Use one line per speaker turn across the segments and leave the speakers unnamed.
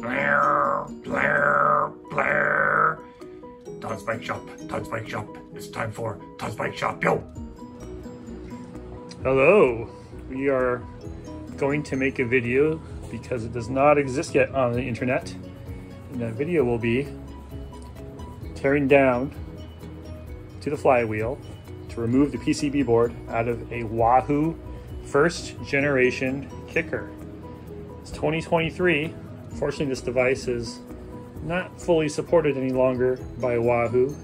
Blair, Blair, Blair. Todd's Bike Shop, Todd's Bike Shop. It's time for Todd's Bike Shop, yo!
Hello, we are going to make a video because it does not exist yet on the internet. And that video will be tearing down to the flywheel to remove the PCB board out of a Wahoo first generation Kickr. It's 2023. Unfortunately, this device is not fully supported any longer by Wahoo.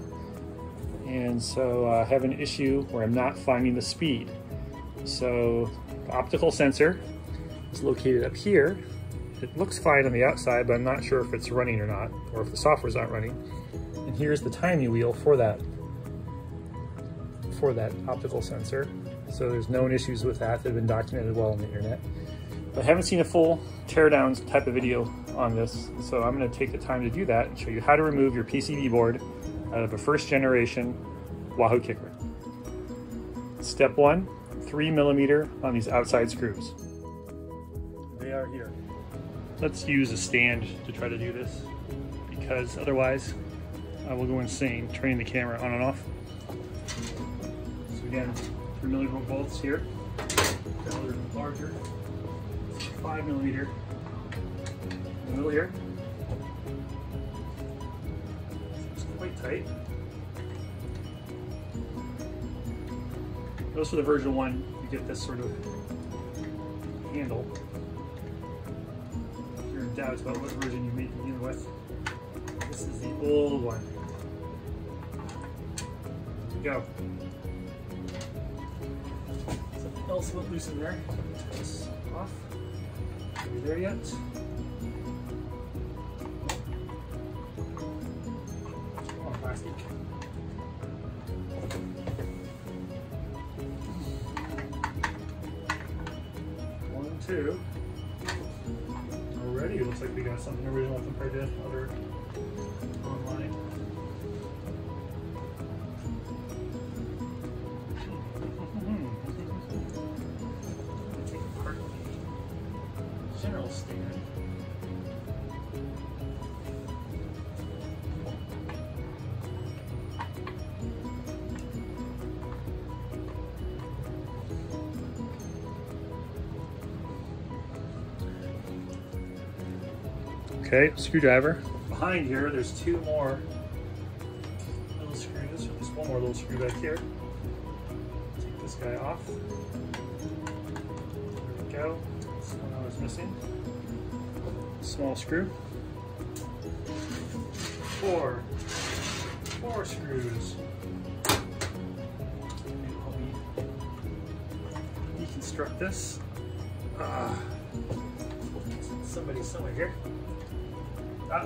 And so I have an issue where I'm not finding the speed. So the optical sensor is located up here. It looks fine on the outside, but I'm not sure if it's running or not, or if the software's not running. And here's the timing wheel for that optical sensor. So there's known issues with that that have been documented well on the internet. But I haven't seen a full teardown type of video on this, so I'm going to take the time to do that and show you how to remove your PCB board out of a first generation Wahoo Kickr. Step 1, 3mm on these outside screws. They are here. Let's use a stand to try to do this, because otherwise I will go insane turning the camera on and off. So again, 3mm bolts here. Got a little larger 5mm in the middle here. It's quite tight. Those for the version 1, you get this sort of handle. If you're in doubt about what version you may begin with, this is the old one. There we go. Something else went loose in there. Take this off. Are we there yet? Oh, plastic. One, two. Already it looks like we got something original compared to other online. Take apart the general stand. Okay, screwdriver. Behind here, there's two more little screws, or just one more little screw back here. Take this guy off. There we go. That's the one I was missing. Small screw. Four screws. Help me deconstruct this. Somebody somewhere here.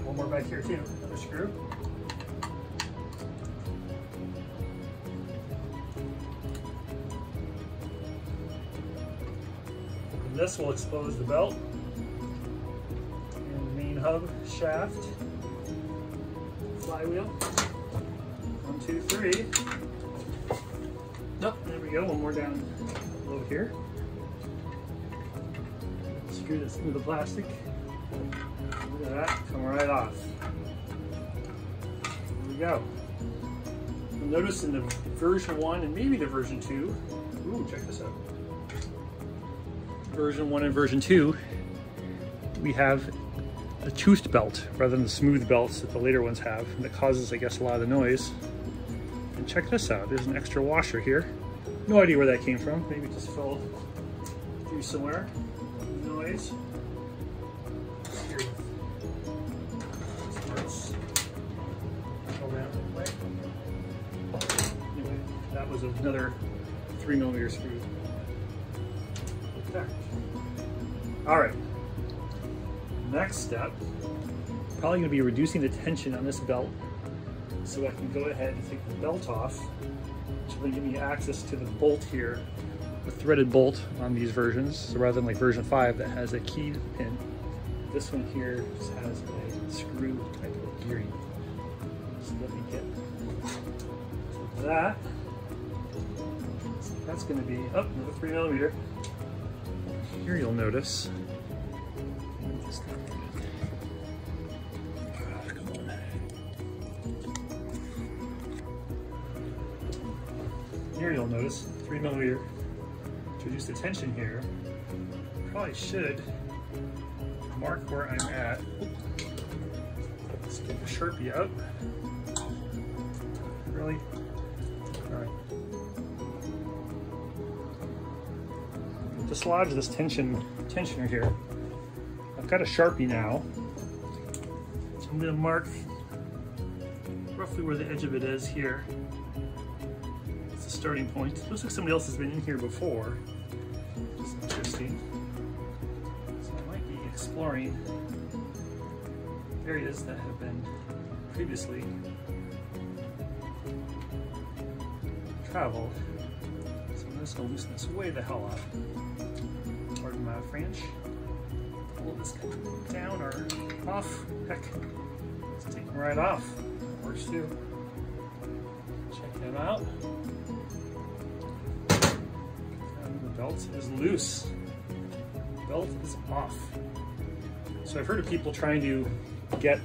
One more back here too, another screw. And this will expose the belt and the main hub shaft. Flywheel. 1, 2, 3. Oh, there we go, one more down below here. Screw this through the plastic. Look at that, come right off. There we go. You'll notice in the version 1 and maybe the version 2, ooh, check this out. Version 1 and version 2, we have a toothed belt rather than the smooth belts that the later ones have. And that causes, I guess, a lot of noise. And check this out, there's an extra washer here. No idea where that came from. Maybe it just fell through somewhere. Noise. Anyway, that was another 3mm screw. Okay. All right. Next step, probably going to be reducing the tension on this belt, so I can go ahead and take the belt off, which will give me access to the bolt here, a threaded bolt on these versions. So rather than like version 5 that has a key pin, this one here just has a screw type of gearing. So let me get to that. So that's going to be another 3mm. Here you'll notice here, you'll notice 3mm to reduce the tension here. Probably should mark where I'm at. Let's get the Sharpie out. Really? All right. Dislodge this tensioner here. I've got a Sharpie now. So I'm going to mark roughly where the edge of it is here. It's the starting point. It looks like somebody else has been in here before, which is interesting. So I might be exploring areas that have been previously traveled. So I'm just going to loosen this way the hell off. Pardon my French. Pull this down or off. Heck, let's take them right off. That works too. Check them out. And the belt is loose. Belt is off. So I've heard of people trying to get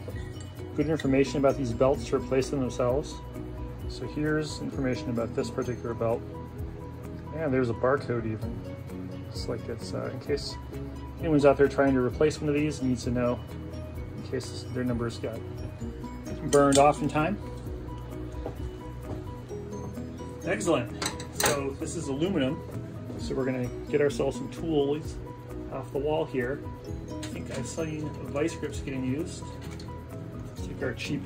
good information about these belts to replace them themselves. So here's information about this particular belt. And there's a barcode even. It's like it's in case anyone's out there trying to replace one of these and needs to know in case their numbers got burned off in time. Excellent. So this is aluminum. So we're gonna get ourselves some tools off the wall here. I think I've seen vice grips getting used. Let's take our cheap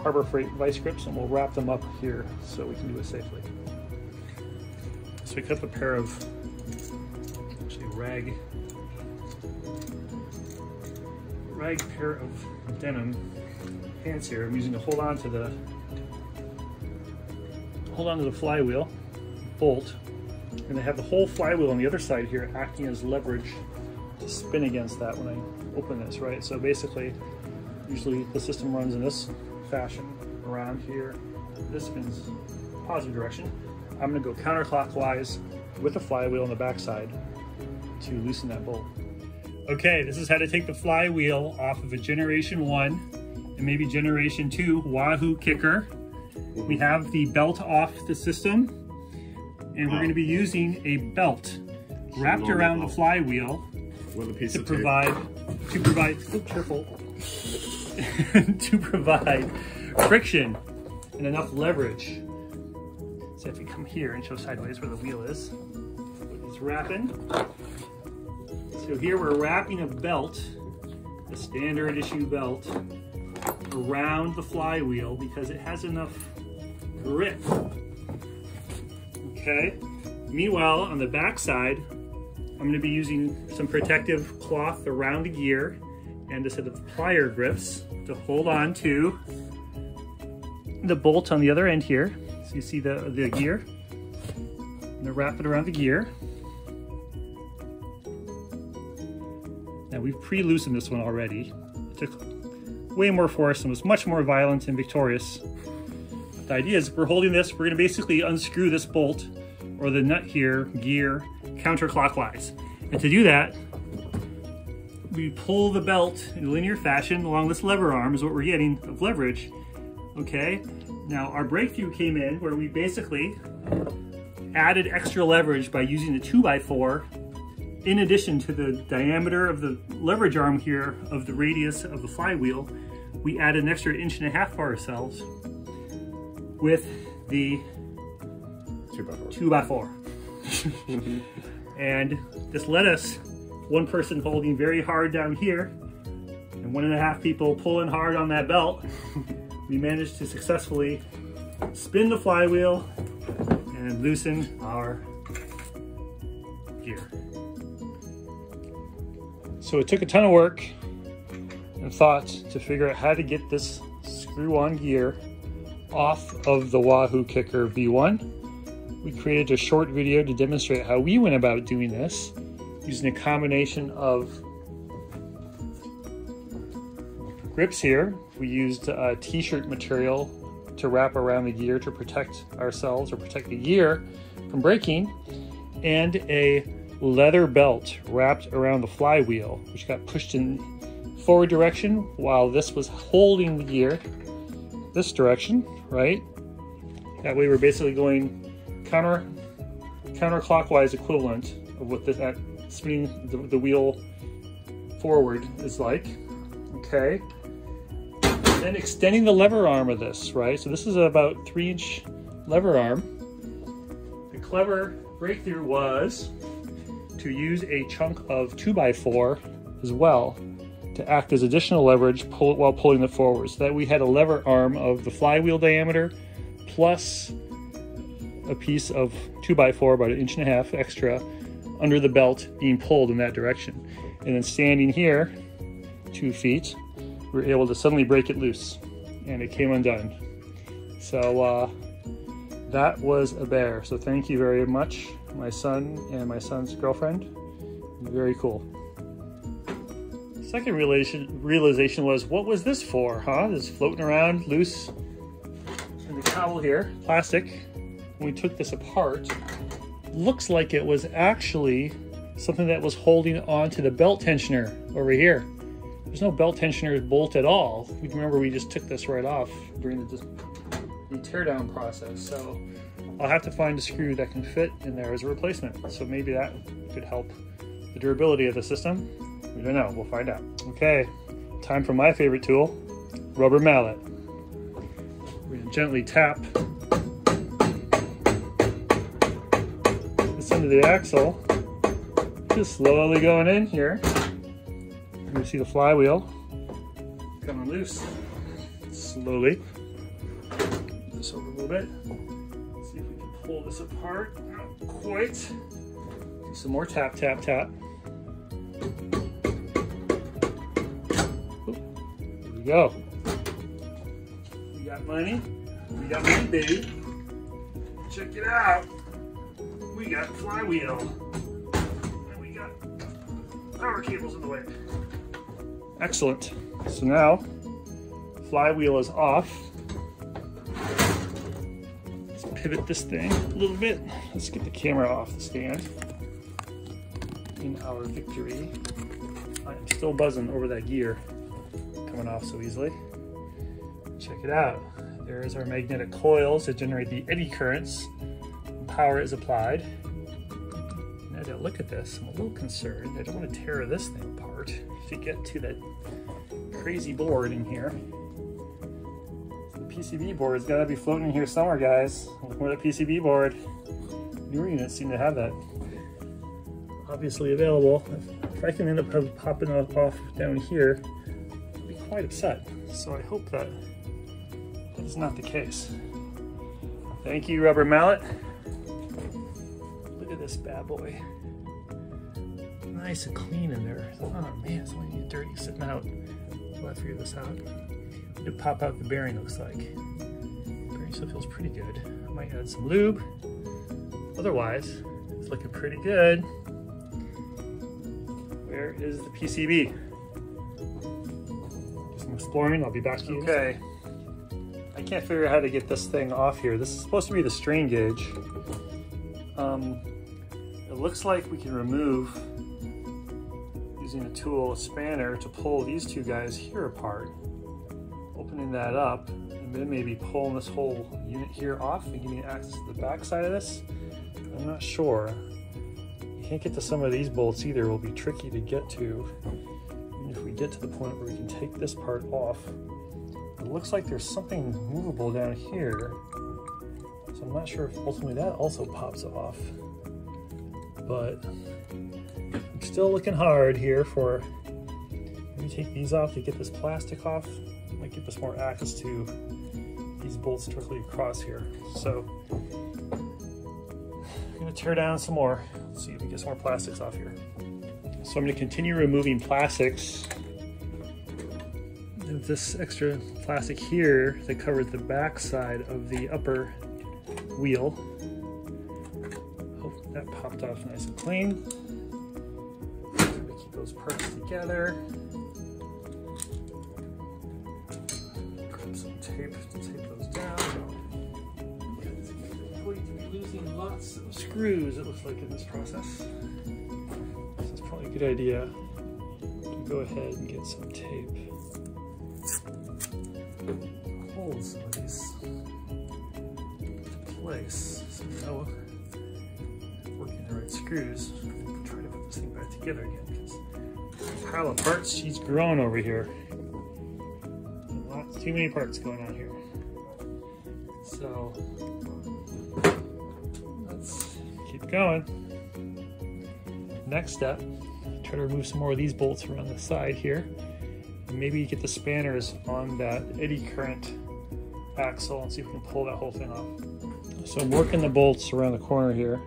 Harbor Freight vice grips and we'll wrap them up here so we can do it safely. So we cut up a pair of rag pair of denim pants here. I'm using to hold on to the flywheel bolt, and I have the whole flywheel on the other side here acting as leverage to spin against that when I open this, right? So basically, usually the system runs in this fashion around here. This spins positive direction. I'm going to go counterclockwise with the flywheel on the backside to loosen that bolt. Okay, this is how to take the flywheel off of a Generation 1 and maybe Generation 2 Wahoo Kickr. We have the belt off the system, and we're going to be using a belt wrapped around the flywheel to provide oh, careful, to provide friction and enough leverage. So if we come here and show sideways where the wheel is, it's wrapping. So here we're wrapping a belt, a standard issue belt, around the flywheel because it has enough grip. Okay. Meanwhile, on the back side, I'm going to be using some protective cloth around the gear and a set of plier grips to hold on to the bolt on the other end here. So you see the gear. I'm going to wrap it around the gear. Now we've pre-loosened this one already. It took way more force and was much more violent and victorious. The idea is if we're holding this, we're going to basically unscrew this bolt or the nut here, gear, counterclockwise. And to do that, we pull the belt in linear fashion along this lever arm is what we're getting of leverage. Okay, now our breakthrough came in where we basically added extra leverage by using the 2x4 in addition to the diameter of the leverage arm here of the radius of the flywheel. We added an extra 1.5 inches for ourselves with the 2x4. And this let us, one person holding very hard down here and 1.5 people pulling hard on that belt, we managed to successfully spin the flywheel and loosen our gear. So it took a ton of work and thought to figure out how to get this screw-on gear off of the Wahoo Kickr V1. We created a short video to demonstrate how we went about doing this using a combination of grips here. We used t-shirt material to wrap around the gear to protect ourselves or protect the gear from breaking, and a leather belt wrapped around the flywheel, which got pushed in forward direction while this was holding the gear this direction, right? That way we're basically going counterclockwise equivalent of what that spinning the wheel forward is like. Okay. Then extending the lever arm of this, right? So this is about 3-inch lever arm. The clever breakthrough was to use a chunk of 2x4 as well to act as additional leverage while pulling it forward. So that we had a lever arm of the flywheel diameter plus a piece of 2x4, about 1.5 inches extra, under the belt being pulled in that direction. And then standing here, 2 feet, we were able to suddenly break it loose and it came undone. So that was a bear. So thank you very much, my son and my son's girlfriend. Very cool. Second realization was, what was this for, huh? This floating around loose in the cowl here, plastic. When we took this apart, looks like it was actually something that was holding onto the belt tensioner over here. There's no belt tensioner bolt at all. Remember, we just took this right off during the teardown process. So I'll have to find a screw that can fit in there as a replacement. So maybe that could help the durability of the system. We don't know, we'll find out. Okay, time for my favorite tool, rubber mallet. We're gonna gently tap this into the axle. Just slowly going in here. You see the flywheel coming loose. Slowly. Move this over a little bit. See if we can pull this apart. Not quite. Do some more tap, tap, tap. There we go. We got money. We got money, baby. Check it out. We got flywheel. And we got power cables in the way. Excellent. So now, flywheel is off. Let's pivot this thing a little bit. Let's get the camera off the stand. In our victory. I am still buzzing over that gear coming off so easily. Check it out. There's our magnetic coils that generate the eddy currents when power is applied. Now that I look at this, I'm a little concerned. I don't want to tear this thing apart to get to that crazy board in here. The PCB board has got to be floating in here somewhere, guys. Look for the PCB board. Newer units seem to have that obviously available. If I can end up popping off down here, I'll be quite upset. So I hope that is not the case. Thank you, rubber mallet. Look at this bad boy. Nice and clean in there. Oh man, it's only dirty sitting out. Well, I figured this out. To pop out the bearing, looks like. The bearing still feels pretty good. I might add some lube. Otherwise, it's looking pretty good. Where is the PCB? Do some exploring, I'll be back to you. Okay. I can't figure out how to get this thing off here. This is supposed to be the strain gauge. It looks like we can remove, using a tool, a spanner, to pull these two guys here apart, opening that up, and then maybe pulling this whole unit here off and giving access to the back side of this. I'm not sure. You can't get to some of these bolts either. It will be tricky to get to. Even if we get to the point where we can take this part off. It looks like there's something movable down here. So I'm not sure if ultimately that also pops off. But I'm still looking hard here for, maybe take these off to get this plastic off. Might get this more access to these bolts directly across here. So I'm gonna tear down some more. Let's see if we get some more plastics off here. So I'm gonna continue removing plastics. This extra plastic here that covers the back side of the upper wheel. Hope that popped off nice and clean. We keep those parts together. Grab some tape to tape those down. We're going to be losing lots of screws, it looks like, in this process. So it's probably a good idea to go ahead and get some tape. Hold some of these in place so we know screws. Try to put this thing back together again because the pile of parts, she's growing over here. Lots, too many parts going on here. So let's keep going. Next step, try to remove some more of these bolts around the side here. And maybe get the spanners on that eddy current axle and see if we can pull that whole thing off. So I'm working the bolts around the corner here.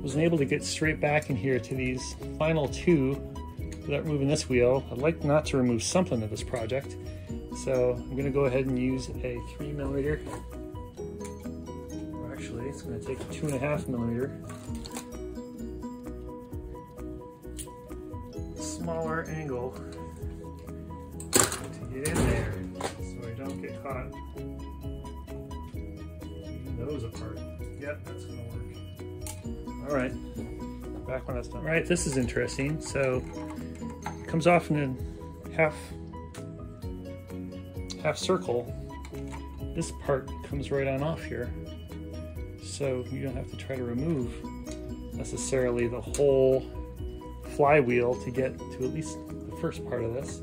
Wasn't able to get straight back in here to these final two without removing this wheel. I'd like not to remove something of this project. So I'm going to go ahead and use a 3mm. Or actually, it's going to take a 2.5mm. Smaller angle to get in there so I don't get caught keeping those apart. Yep, that's going to work. All right, back when that's done. All right, this is interesting. So it comes off in a half circle. This part comes right on off here, so you don't have to try to remove necessarily the whole flywheel to get to at least the first part of this.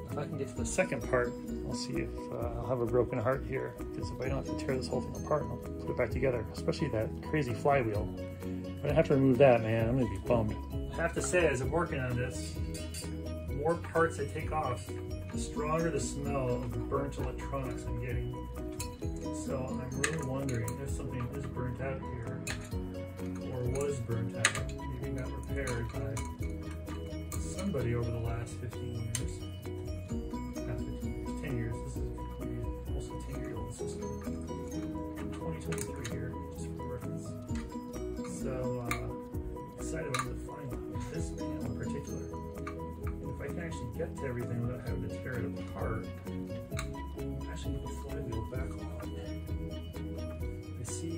If I can get to the second part, I'll see if I'll have a broken heart here, because if I don't have to tear this whole thing apart, I'll put it back together, especially that crazy flywheel. If I have to remove that, man, I'm gonna be bummed. I have to say, as I'm working on this, the more parts I take off, the stronger the smell of the burnt electronics I'm getting. So I'm really wondering if something is burnt out here, or was burnt out, maybe got repaired by somebody over the last 15 years. Not 15 years, 10 years. This is almost a 10-year-old system. 2023 here, just for reference. So decided I'm going to find this panel in particular. And if I can actually get to everything without having to tear it apart, actually put the flywheel back on. I see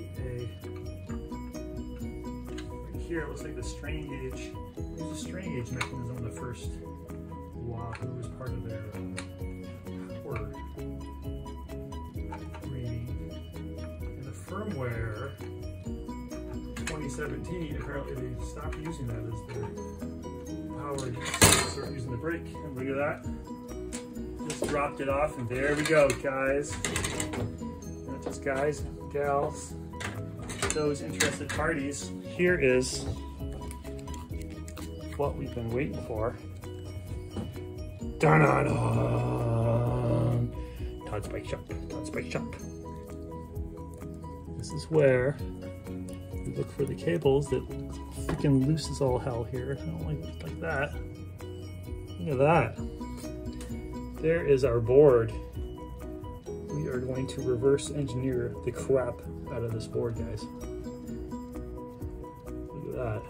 right here, it looks like the strain gauge. There's a strain gauge mechanism on the first Wahoo as part of their power reading. And the firmware 2017, apparently they stopped using that as their power use. Start using the brake. And look at that. Just dropped it off, and there we go, guys. Not just guys, gals, those interested parties. Here is what we've been waiting for. Dun-dun-dun! Todd's Bike Shop, Todd's Bike Shop. This is where we look for the cables that freaking loose as all hell here. I don't like that. Look at that. There is our board. We are going to reverse engineer the crap out of this board, guys. Look at that.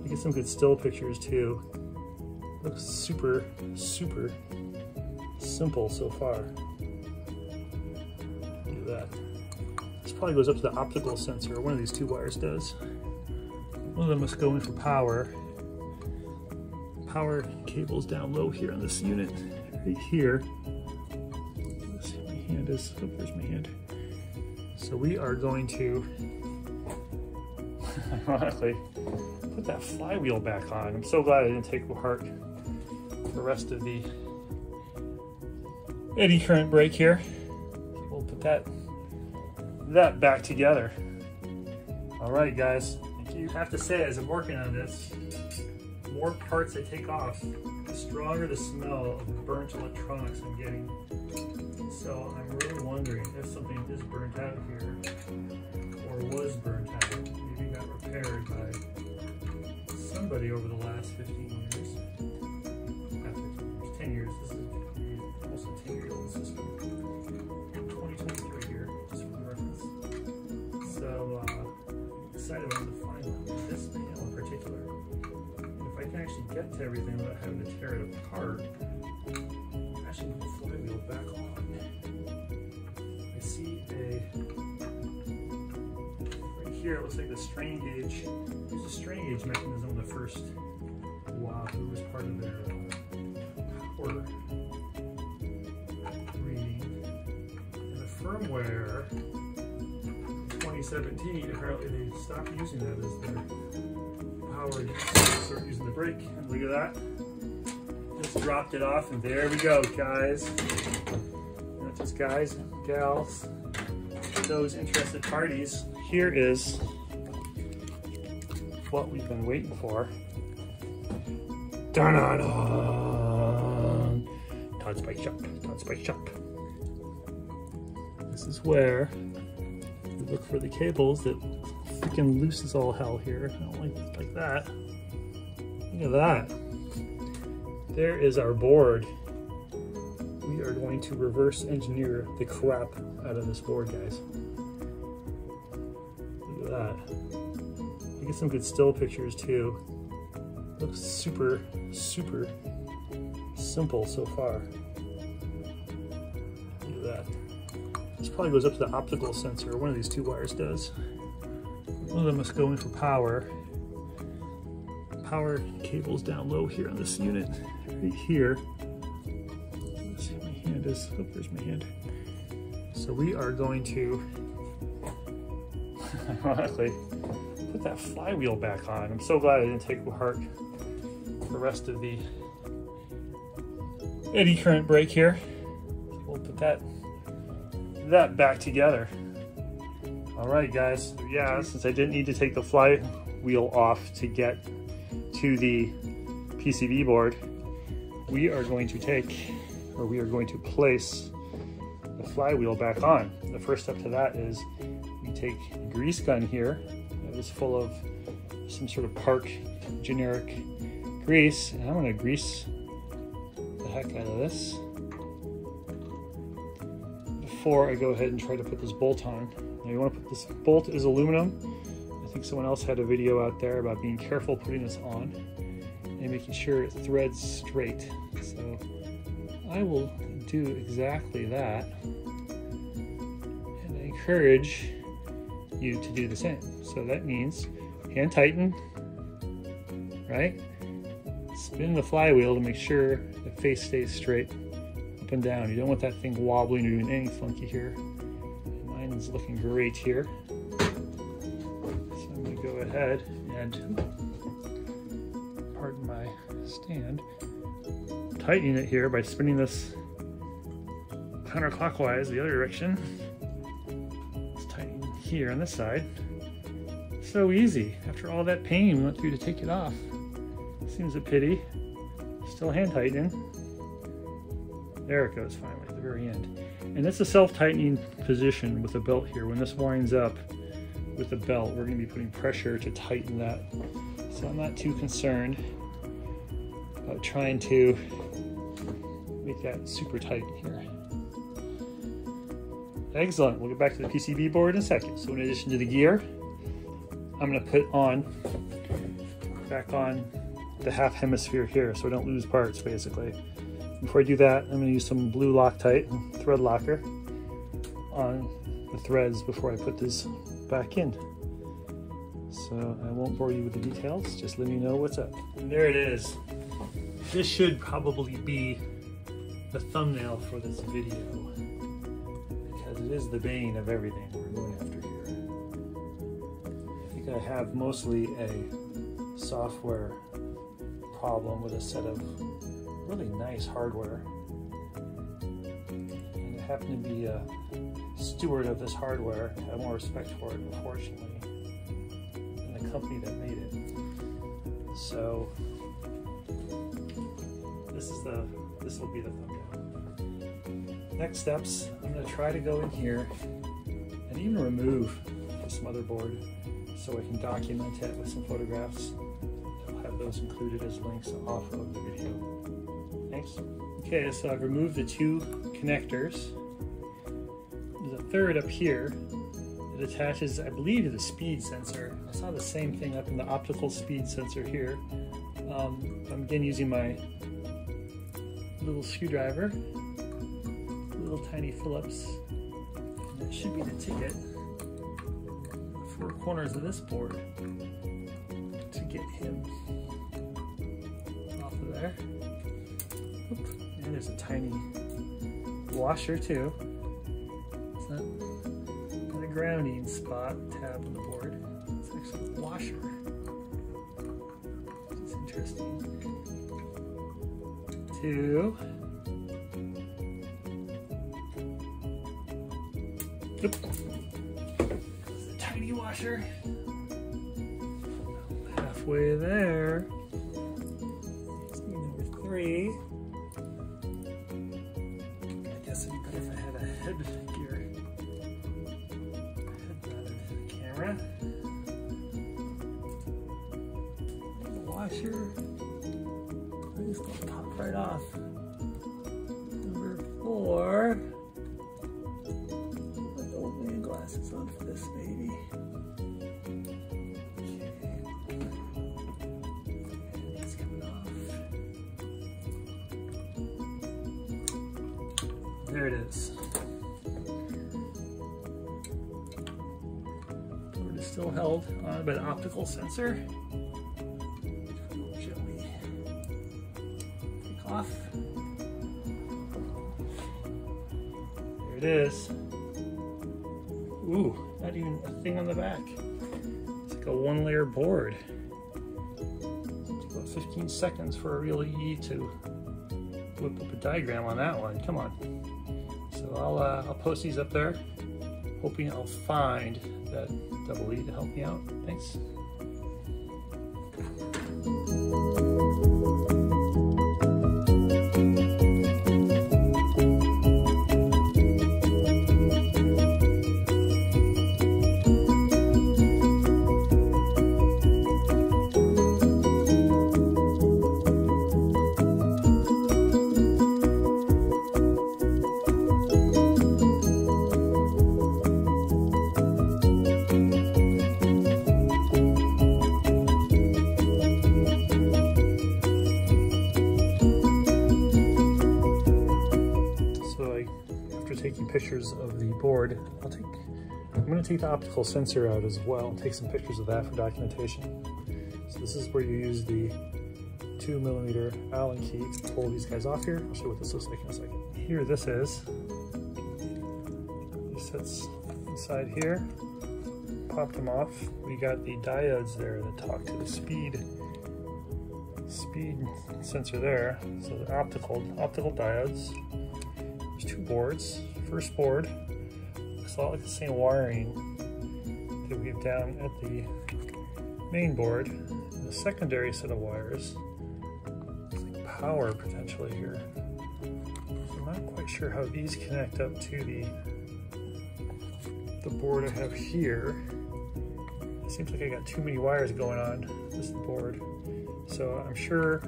You get some good still pictures too. Looks super, super simple so far. Look at that. This probably goes up to the optical sensor. One of these two wires does. One of them must go in for power. Power cable's down low here on this unit. Right here. Let's see where my hand is. Oh, there's my hand. So we are going to, ironically, put that flywheel back on. I'm so glad I didn't take apart the rest of the eddy current brake here. We'll put that back together. All right, guys. Thank you. I have to say, as I'm working on this, the more parts I take off, the stronger the smell of the burnt electronics I'm getting. So I'm really wondering if something is burnt out here, or was burnt out, maybe got repaired by somebody over the last 15 years. Not 15 years, 10 years. This is almost a 10-year-old system. 2023 here, just for reference. So decided I'm going to find this panel in particular. I can actually get to everything without having to tear it apart. Actually, put the flywheel back on. I see right here, it looks like the strain gauge. There's a strain gauge mechanism on the first Wahoo as part of their power reading. And the firmware 2017, apparently they stopped using that as their power, start using the brake. And look at that. Just dropped it off, and there we go, guys. Not just guys, gals, those interested parties. Here is what we've been waiting for. Dun-dun-dun! Todd's Bike Shop, Todd's Bike Shop. This is where we look for the cables that freaking loose as all hell here. I don't like that. Look at that. There is our board. We are going to reverse engineer the crap out of this board, guys. Look at that. You get some good still pictures too. Looks super, super simple so far. Look at that. This probably goes up to the optical sensor. One of these two wires does. One of them must go in for power. Power cable's down low here on this unit, right here. Let's see what my hand is. Oh, there's my hand. So we are going to, ironically, put that flywheel back on. I'm so glad I didn't take apart the rest of the eddy current brake here. We'll put that back together. All right, guys. Yeah, since I didn't need to take the flywheel off to get to the PCB board, we are going to place the flywheel back on. The first step to that is we take a grease gun here that is full of some sort of Park generic grease, and I'm going to grease the heck out of this before I go ahead and try to put this bolt on. Now you want to put this bolt is aluminum. I think someone else had a video out there about being careful putting this on and making sure it threads straight. So I will do exactly that, and I encourage you to do the same. So that means hand tighten, right? Spin the flywheel to make sure the face stays straight up and down. You don't want that thing wobbling or doing any funky here. Mine is looking great here. So I'm going to go ahead and, pardon my stand, tightening it here by spinning this counterclockwise the other direction. Let's tighten here on this side. So easy. After all that pain we went through to take it off. Seems a pity. Still hand tightening. There it goes finally at the very end. And it's a self-tightening position with the belt here. When this winds up with the belt, we're going to be putting pressure to tighten that. So I'm not too concerned about trying to make that super tight here. Excellent. We'll get back to the PCB board in a second. So in addition to the gear, I'm going to put back on the half hemisphere here so I don't lose parts, basically. Before I do that, I'm going to use some blue Loctite and thread locker on the threads before I put this back in. So I won't bore you with the details, just let me know what's up. And there it is. This should probably be the thumbnail for this video, because it is the bane of everything we're going after here. I think I have mostly a software problem with a set of really nice hardware, and I happen to be a steward of this hardware. I have more respect for it, unfortunately, than the company that made it. So this will be the thumbnail. Next steps, I'm going to try to go in here and even remove this motherboard so I can document it with some photographs. I'll have those included as links off of the video. Thanks. Okay, so I've removed the two connectors. There's a third up here that attaches, I believe, to the speed sensor. I saw the same thing up in the optical speed sensor here. I'm again using my little screwdriver, little tiny Phillips, and that should be the ticket. The four corners of this board to get him off of there. Oop. And there's a tiny washer too. It's not a grounding spot tab on the board. It's actually a washer. interesting. 2. Oop. There's a tiny washer. Halfway there. Let's need number 3. I guess it'd be better if I had a headgear. Camera. Washer. I just gonna pop right off. Number 4. My old man glasses on for this baby. Okay. And it's coming off. There it is. Board is still held on by the optical sensor. Off. There it is. Ooh, not even a thing on the back. It's like a 1-layer board. It's about 15 seconds for a real EE to whip up a diagram on that one. Come on. So I'll post these up there, hoping I'll find that double E to help me out. Thanks. Taking pictures of the board, I'm going to take the optical sensor out as well and take some pictures of that for documentation. So this is where you use the 2mm Allen key to pull these guys off here. I'll show you what this looks like in a second. Here this is. This sits inside here. Popped them off. We got the diodes there that talk to the speed sensor there. So the optical diodes. There's 2 boards. First board looks a lot like the same wiring that we have down at the main board. And the secondary set of wires looks like power potentially here. I'm not quite sure how these connect up to the board I have here. It seems like I got too many wires going on this board. So I'm sure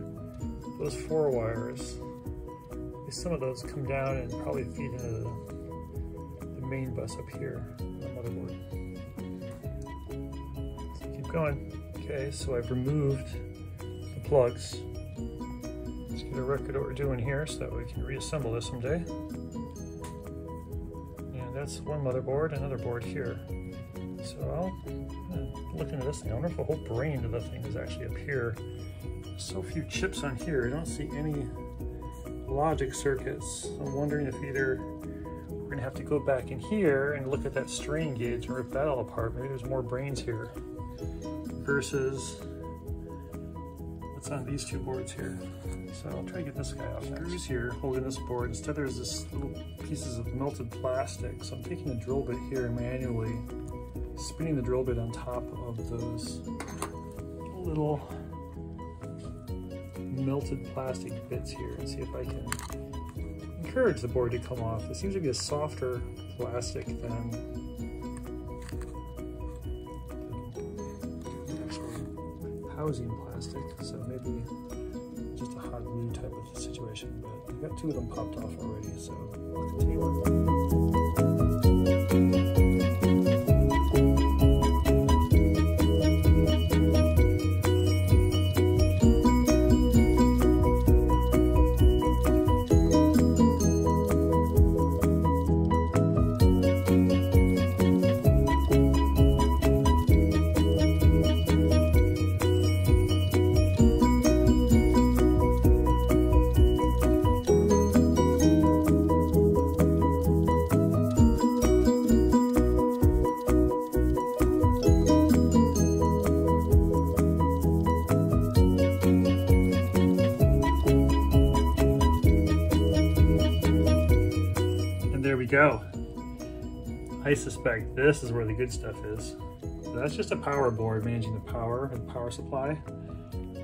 those 4 wires, some of those come down and probably feed into the main bus up here on the motherboard. So keep going. Okay, so I've removed the plugs. Let's get a record of what we're doing here so that we can reassemble this someday. And that's one motherboard, another board here. So I'll look into this thing. I wonder if the whole brain of the thing is actually up here. There's so few chips on here. I don't see any logic circuits. I'm wondering if either we're going to have to go back in here and look at that strain gauge and rip that all apart. Maybe there's more brains here versus what's on these 2 boards here. So I'll try to get this guy off. Screws here holding this board. Instead there's this little pieces of melted plastic. So I'm taking the drill bit here and manually spinning the drill bit on top of those little melted plastic bits here and see if I can encourage the board to come off. It seems to be a softer plastic than actual housing plastic, so maybe just a hot glue type of situation, but we've got 2 of them popped off already, so I'll continue working. we go. I suspect this is where the good stuff is. So that's just a power board managing the power and power supply.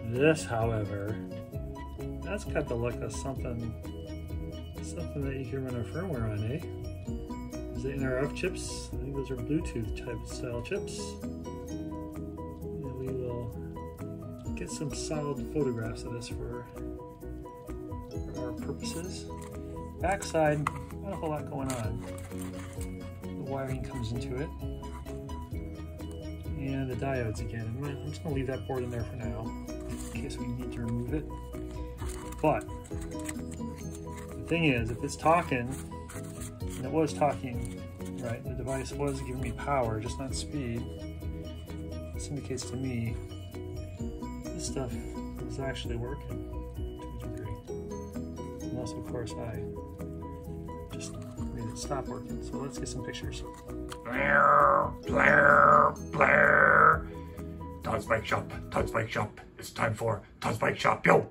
This, however, that's got the look of something that you can run a firmware on, eh? Is it NRF chips? I think those are Bluetooth type style chips. And we will get some solid photographs of this for our purposes. Backside, not a whole lot going on. The wiring comes into it. And the diodes again. I'm just going to leave that board in there for now, in case we need to remove it. But the thing is, if it's talking, and it was talking, right, the device was giving me power, just not speed, this indicates to me this stuff is actually working to a degree. Unless, of course, I just made it stop working. So let's get some pictures.
Blair, Blair, Blair. Todd's Bike Shop, Todd's Bike Shop. It's time for Todd's Bike Shop, yo!